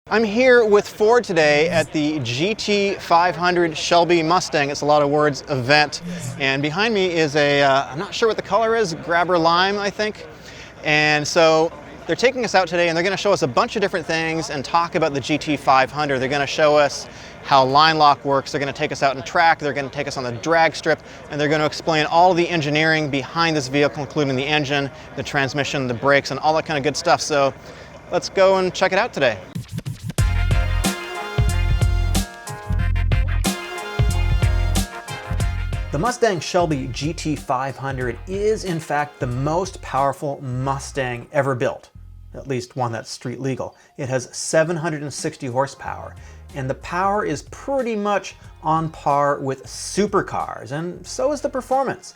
I'm here with Ford today at the GT500 Shelby Mustang, it's a lot of words, event. And behind me is I'm not sure what the color is, Grabber Lime, I think. And so they're taking us out today and they're going to show us a bunch of different things and talk about the GT500. They're going to show us how line lock works. They're going to take us out in track. They're going to take us on the drag strip, and they're going to explain all the engineering behind this vehicle, including the engine, the transmission, the brakes, and all that kind of good stuff. So let's go and check it out today. The Mustang Shelby GT500 is in fact the most powerful Mustang ever built, at least one that's street legal. It has 760 horsepower, and the power is pretty much on par with supercars, and so is the performance.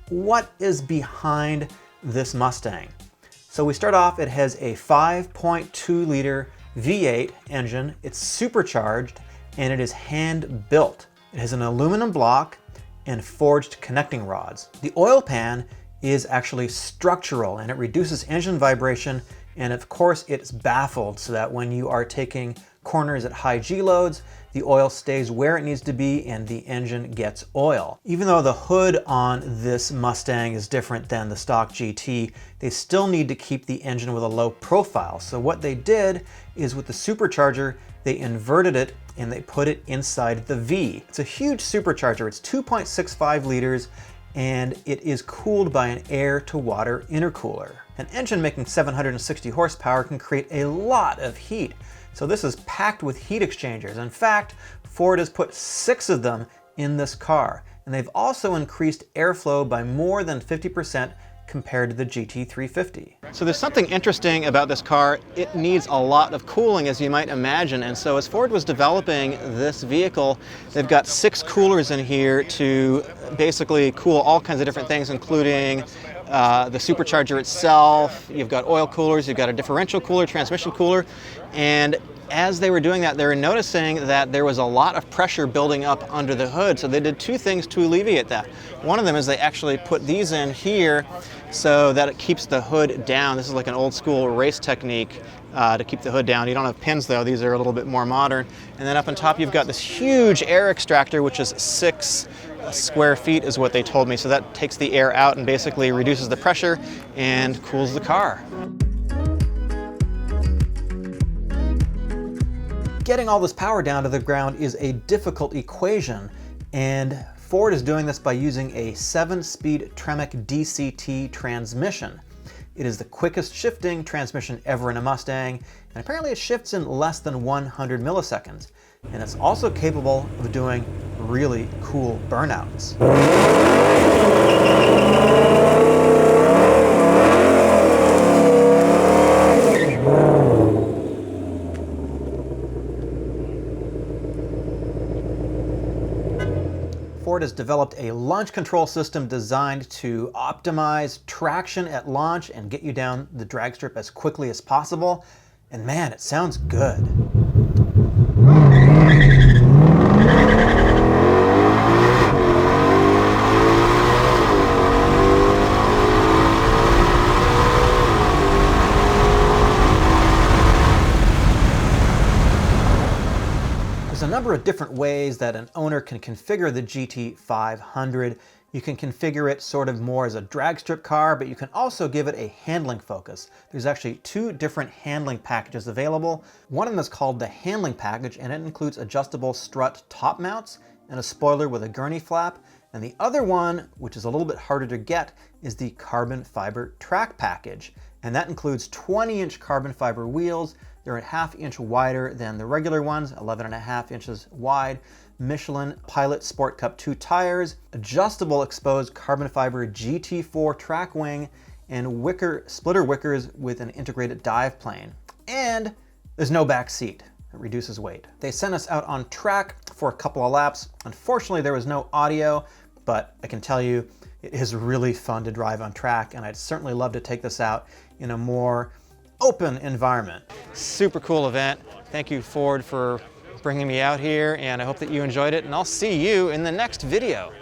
What is behind this Mustang? So we start off, it has a 5.2 liter V8 engine, it's supercharged, and it is hand built. It has an aluminum block and forged connecting rods. The oil pan is actually structural and it reduces engine vibration, and of course it's baffled so that when you are taking corners at high G loads, the oil stays where it needs to be and the engine gets oil. Even though the hood on this Mustang is different than the stock GT, they still need to keep the engine with a low profile. So what they did is with the supercharger, they inverted it and they put it inside the V. It's a huge supercharger. It's 2.65 liters and it is cooled by an air-to-water intercooler. An engine making 760 horsepower can create a lot of heat. So this is packed with heat exchangers. In fact, Ford has put 6 of them in this car, and they've also increased airflow by more than 50% compared to the GT350. So there's something interesting about this car. It needs a lot of cooling, as you might imagine, and so as Ford was developing this vehicle, they've got 6 coolers in here to basically cool all kinds of different things, including the supercharger itself. You've got oil coolers, you've got a differential cooler, transmission cooler, and as they were doing that, they were noticing that there was a lot of pressure building up under the hood. So they did 2 things to alleviate that. One of them is they actually put these in here so that it keeps the hood down. This is like an old school race technique to keep the hood down. You don't have pins though, these are a little bit more modern. And then up on top you've got this huge air extractor, which is 6 square feet is what they told me. So that takes the air out and basically reduces the pressure and cools the car. Getting all this power down to the ground is a difficult equation, and Ford is doing this by using a 7-speed Tremec DCT transmission. It is the quickest shifting transmission ever in a Mustang, and apparently it shifts in less than 100 milliseconds. And it's also capable of doing really cool burnouts. Ford has developed a launch control system designed to optimize traction at launch and get you down the drag strip as quickly as possible. And man, it sounds good. There's a number of different ways that an owner can configure the GT500. You can configure it sort of more as a drag strip car, but you can also give it a handling focus. There's actually 2 different handling packages available. One of them is called the handling package, and it includes adjustable strut top mounts and a spoiler with a gurney flap. And the other one, which is a little bit harder to get, is the carbon fiber track package. And that includes 20-inch carbon fiber wheels. They're a ½ inch wider than the regular ones, 11.5 inches wide. Michelin Pilot Sport Cup 2 tires, adjustable exposed carbon fiber GT4 track wing, and splitter wickers with an integrated dive plane. And there's no back seat. It reduces weight. They sent us out on track for a couple of laps. Unfortunately, there was no audio, but I can tell you it is really fun to drive on track, and I'd certainly love to take this out in a more open environment. Super cool event. Thank you, Ford, for bringing me out here, and I hope that you enjoyed it, and I'll see you in the next video.